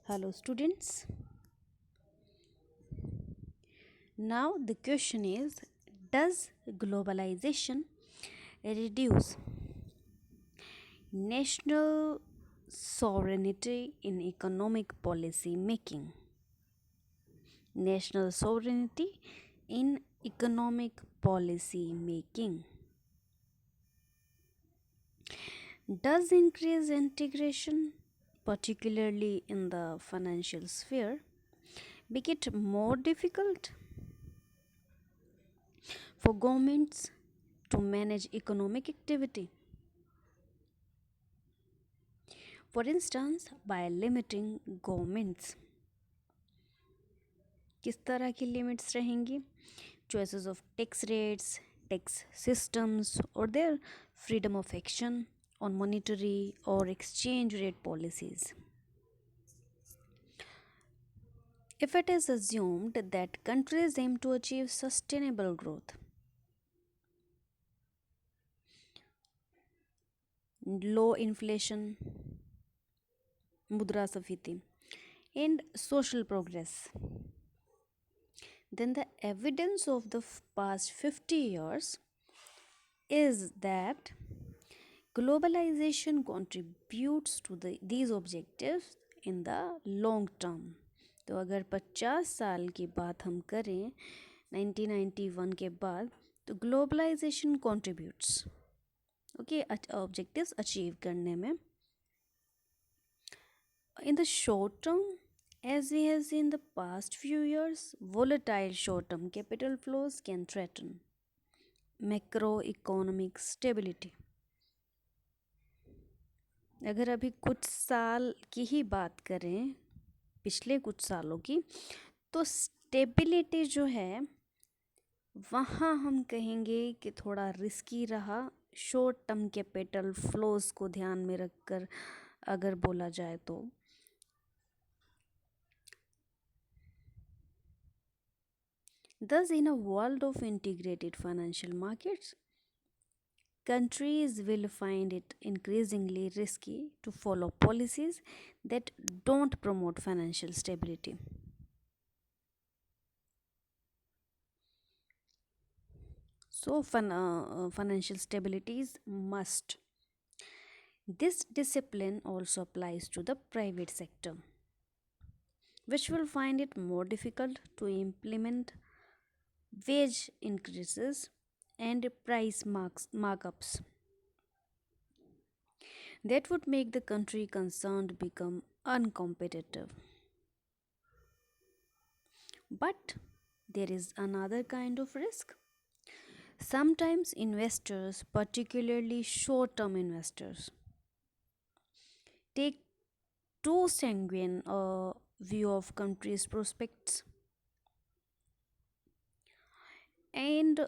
Hello, students. Now, the question is, does globalization reduce national sovereignty in economic policy making? National sovereignty in economic policy making. Does increased integration, particularly in the financial sphere, make it more difficult for governments to manage economic activity? For instance, by limiting governments. किस तरह की limits रहेंगी? Choices of tax rates, tax systems, or their freedom of action on monetary or exchange rate policies. If it is assumed that countries aim to achieve sustainable growth, low inflation, mudrasafiti, and social progress, then the evidence of the past 50 years is that globalization contributes to these objectives in the long term. तो अगर 50 साल की बात हम करें 1991 के बाद तो globalisation contributes okay objectives achieve करने में in the short term. As we have seen the past few years, volatile short-term capital flows can threaten macroeconomic stability. अगर अभी कुछ साल की ही बात करें पिछले कुछ सालों की तो स्टेबिलिटी जो है वहाँ हम कहेंगे कि थोड़ा रिस्की रहा शॉर्ट टर्म कैपिटल फ्लोज को ध्यान में रखकर अगर बोला जाए तो Thus, in a world of integrated financial markets, countries will find it increasingly risky to follow policies that don't promote financial stability. So, financial stability is must. This discipline also applies to the private sector, which will find it more difficult to implement wage increases and price markups that would make the country concerned become uncompetitive. But there is another kind of risk. Sometimes investors, particularly short term investors, take too sanguine a view of country's prospects and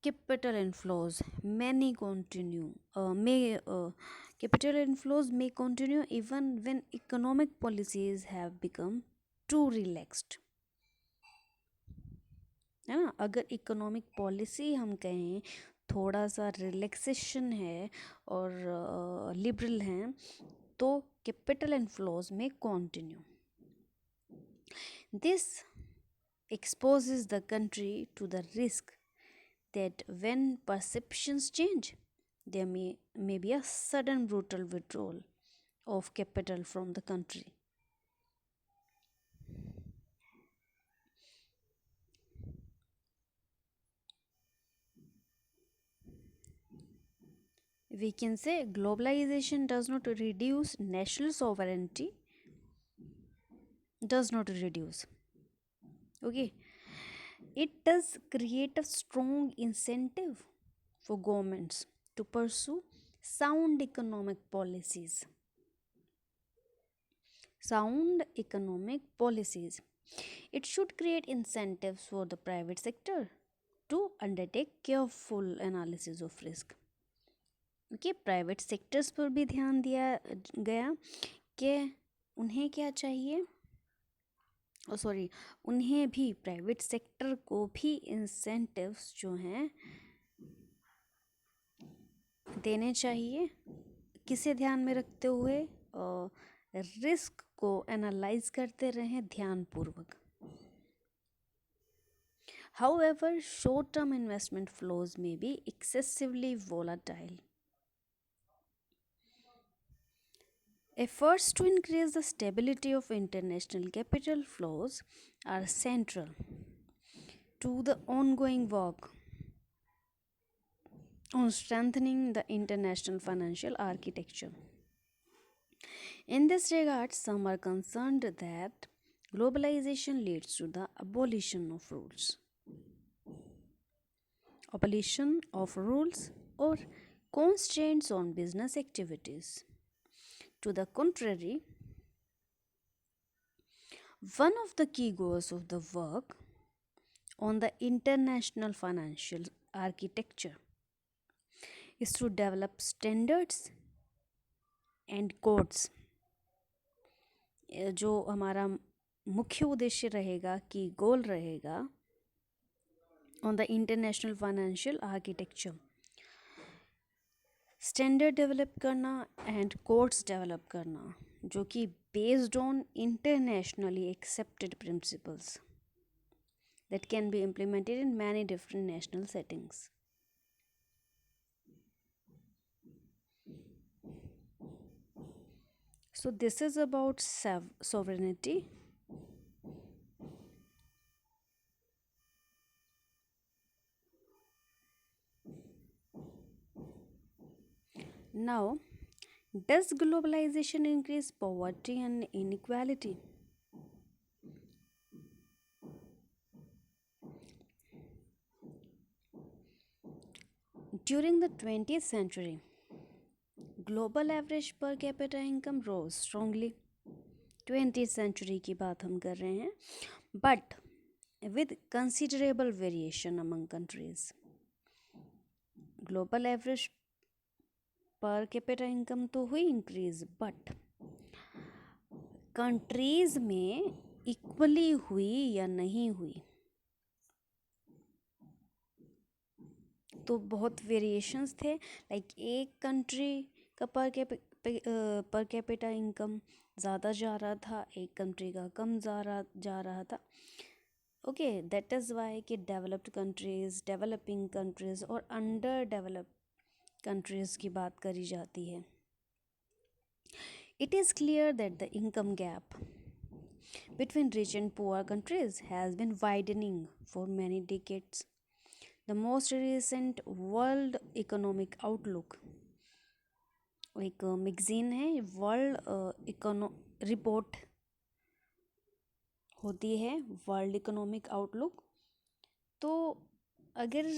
capital inflows many continue may capital inflows may continue even when economic policies have become too relaxed है ना अगर economic policy हम कहें थोड़ा सा relaxation है और liberal हैं तो कैपिटल इनफ्लोज में continue this exposes the country to the risk that when perceptions change, there may be a sudden brutal withdrawal of capital from the country. We can say globalization does not reduce national sovereignty, does not reduce. Okay, it does create a strong incentive for governments to pursue sound economic policies. Sound economic policies. It should create incentives for the private sector to undertake careful analysis of risk. Okay, private sectors पर भी ध्यान दिया गया कि उन्हें क्या चाहिए sorry उन्हें भी प्राइवेट सेक्टर को भी इंसेंटिव्स जो हैं देने चाहिए किसे ध्यान में रखते हुए रिस्क को एनालाइज करते रहें ध्यानपूर्वक. However, short term investment flows may be excessively volatile. Efforts to increase the stability of international capital flows are central to the ongoing work on strengthening the international financial architecture. In this regard, some are concerned that globalization leads to the abolition of rules or constraints on business activities. To the contrary, one of the key goals of the work on the international financial architecture is to develop standards and codes. जो हमारा मुख्य उद्देश्य रहेगा कि गोल रहेगा on the international financial architecture, standard develop करना and codes develop करना जो कि based on internationally accepted principles that can be implemented in many different national settings. So this is about sovereignty. Now, does globalization increase poverty and inequality? During the 20th century, global average per capita income rose strongly. 20th century की बात हम कर रहे हैं, but with considerable variation among countries. Global average per capita income तो हुई increase, but countries में equally हुई या नहीं हुई, तो बहुत वेरिएशंस थे. लाइक एक कंट्री का पर कैपिटा इनकम ज़्यादा जा रहा था, एक कंट्री का कम जा रहा था. ओके, दैट इज़ वाई कि डेवलप्ड कंट्रीज़, डेवलपिंग कंट्रीज़ और अंडर डेवलप्ड कंट्रीज़ की बात करी जाती है. It is clear that the income gap between rich and poor countries has been widening for many decades. The most recent World Economic Outlook, एक magazine है, world report होती है वर्ल्ड इकोनॉमिक आउटलुक. तो अगर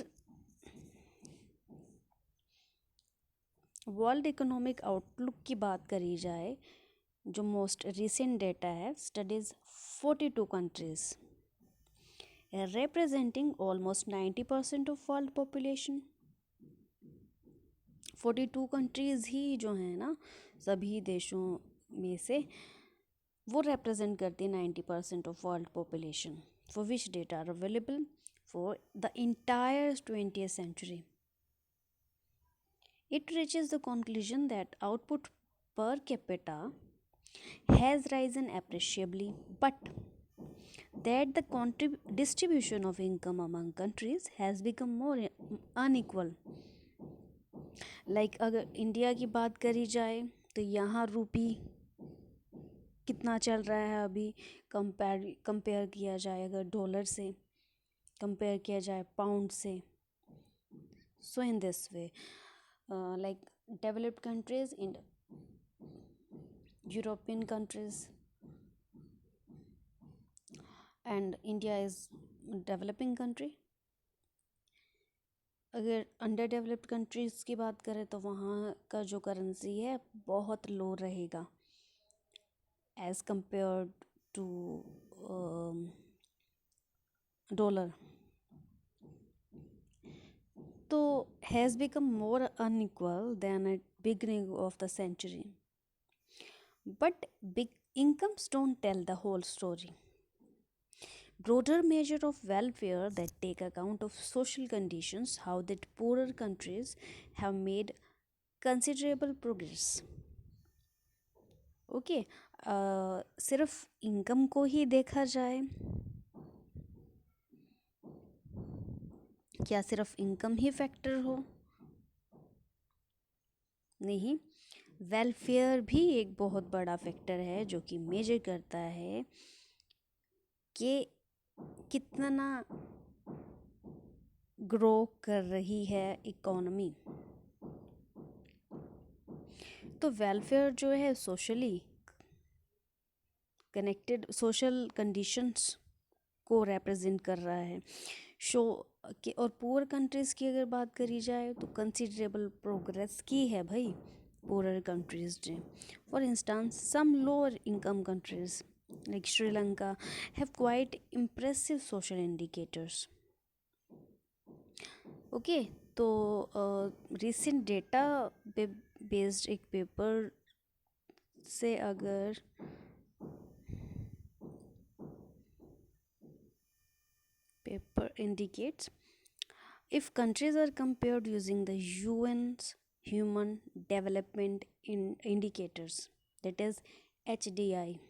वर्ल्ड इकोनॉमिक आउटलुक की बात करी जाए, जो मोस्ट रिसेंट डेटा है, studies 42 countries representing almost 90% of world population. 42 countries ही जो हैं ना, सभी देशों में से वो represent करती है 90% of world population, for which data are available for the entire 20th century. It reaches the conclusion that output per capita has risen appreciably, but that the distribution of income among countries has become more unequal. Like अगर India की बात करी जाए तो यहाँ रुपी कितना चल रहा है अभी, कंपेयर किया जाए अगर डॉलर से, कंपेयर किया जाए पाउंड से. So in this way, like developed countries in European countries and India is developing country. अगर अंडर डेवलप्ड कंट्रीज़ की बात करें तो वहाँ का जो करेंसी है बहुत लो रहेगा एज़ कंपेयर टू डॉलर. तो has become more unequal than at beginning of the century. But big incomes don't tell the whole story. Broader measure of welfare that take account of social conditions, how that poorer countries have made considerable progress. Okay, सिर्फ income को ही देखा जाए, क्या सिर्फ income ही factor हो? नहीं, welfare भी एक बहुत बड़ा फैक्टर है जो कि मेजर करता है कि कितना ग्रो कर रही है इकोनॉमी। तो वेलफेयर जो है सोशली कनेक्टेड सोशल कंडीशंस को रिप्रेजेंट कर रहा है। शो कि और पुअर कंट्रीज़ की अगर बात करी जाए तो कंसिडरेबल प्रोग्रेस की है भाई पुअर कंट्रीज़ ने। For instance some lower income countries like Sri Lanka have quite impressive social indicators. Okay, तो रिसेंट डेटा बेस्ड एक पेपर से अगर paper indicates if countries are compared using the UN's human development indicators, that is HDI,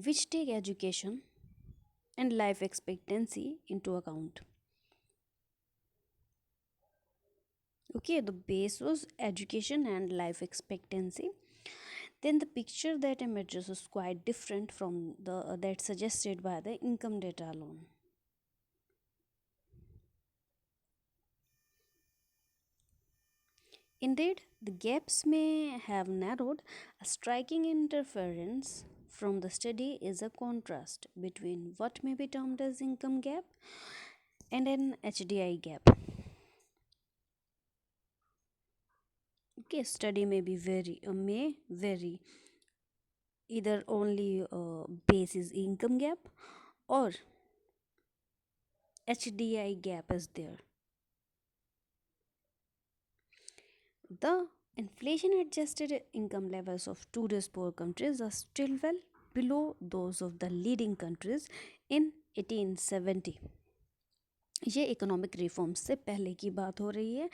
which take education and life expectancy into account. Okay, the base was education and life expectancy. Then the picture that emerges is quite different from the that suggested by the income data alone. Indeed, the gaps may have narrowed. A striking interference from the study is a contrast between what may be termed as income gap and an HDI gap. Okay, study may vary either only base is income gap or HDI gap is there. The inflation adjusted income levels of today's poor countries are still well below those of the leading countries in 1870. ये economic reforms से पहले की बात हो रही है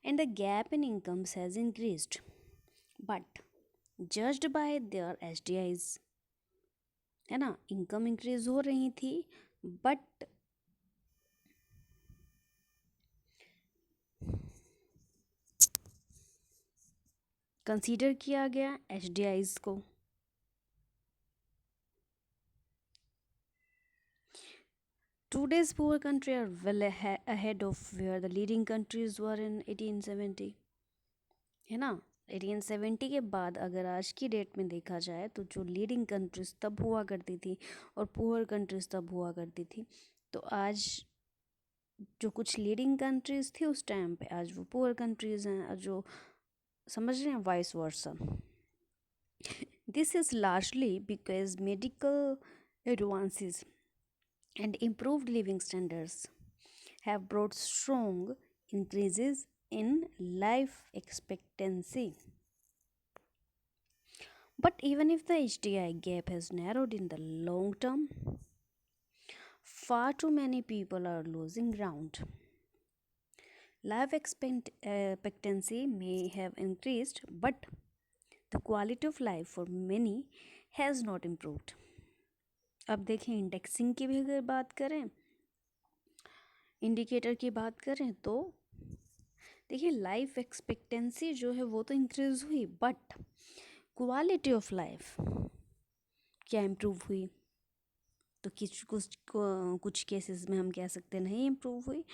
and the gap in incomes has increased but judged by their HDIs, है ना, इनकम इंक्रीज हो रही थी बट कंसीडर किया गया एचडीआईज को। Today's poor country are well ahead of where the leading countries were in 1870, है ना। 1870 के बाद अगर आज की डेट में देखा जाए तो जो लीडिंग कंट्रीज तब हुआ करती थी और पुअर कंट्रीज तब हुआ करती थी, तो आज जो कुछ लीडिंग कंट्रीज थी उस टाइम पे आज वो पुअर कंट्रीज हैं, और जो समझ रहे हैं vice versa. This is largely because medical advances and improved living standards have brought strong increases in life expectancy. But even if the HDI gap has narrowed in the long term, far too many people are losing ground. Life expectancy may have increased, but the quality of life for many has not improved. अब देखें, indexing की भी अगर बात करें, indicator की बात करें, तो देखिए लाइफ एक्सपेक्टेंसी जो है वो तो इंक्रीज हुई बट क्वालिटी ऑफ लाइफ क्या इम्प्रूव हुई? तो कुछ केसेस में हम कह सकते हैं नहीं इम्प्रूव हुई,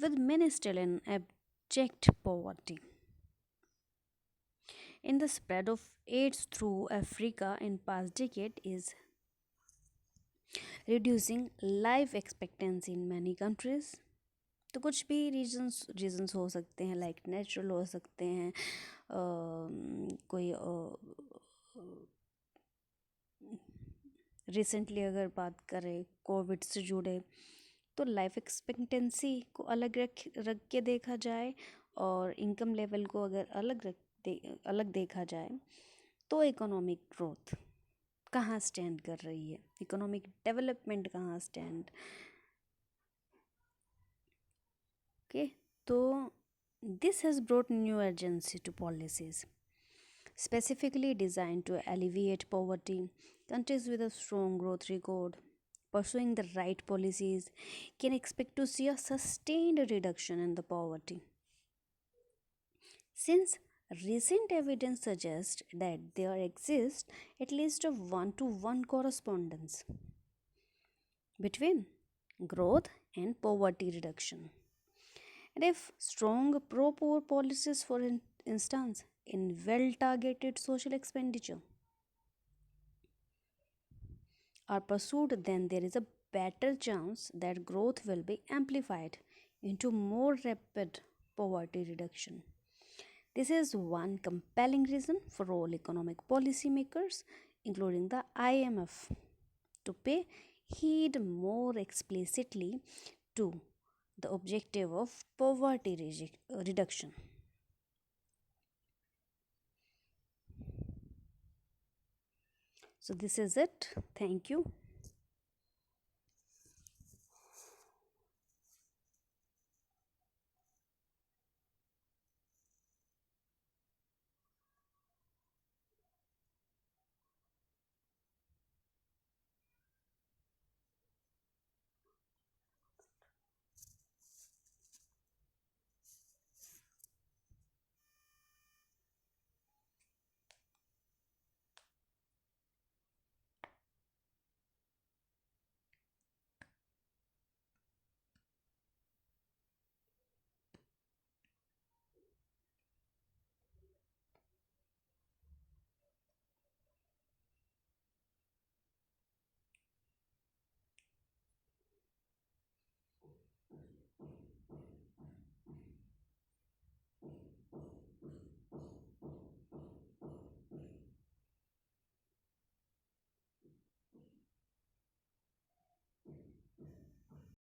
with many still in abject poverty. In the spread of AIDS through Africa in past decade is reducing life expectancy in many countries. तो कुछ भी रीजंस हो सकते हैं, लाइक नेचुरल हो सकते हैं, कोई रिसेंटली अगर बात करें कोविड से जुड़े, तो लाइफ एक्सपेक्टेंसी को अलग रख के देखा जाए और इनकम लेवल को अगर अलग देखा जाए तो इकोनॉमिक ग्रोथ कहाँ स्टैंड कर रही है, इकोनॉमिक डेवलपमेंट कहाँ स्टैंड। ओके, तो this has brought new urgency to policies. specifically designed to alleviate poverty. Countries with a strong growth record, pursuing the right policies, can expect to see a sustained reduction in the poverty. Since recent evidence suggests that there exists at least a one to one correspondence between growth and poverty reduction. And if strong pro poor policies, for instance, in well targeted social expenditure are pursued, then there is a better chance that growth will be amplified into more rapid poverty reduction. This is one compelling reason for all economic policymakers, including the IMF, to pay heed more explicitly to the objective of poverty reduction. So, this is it. Thank you.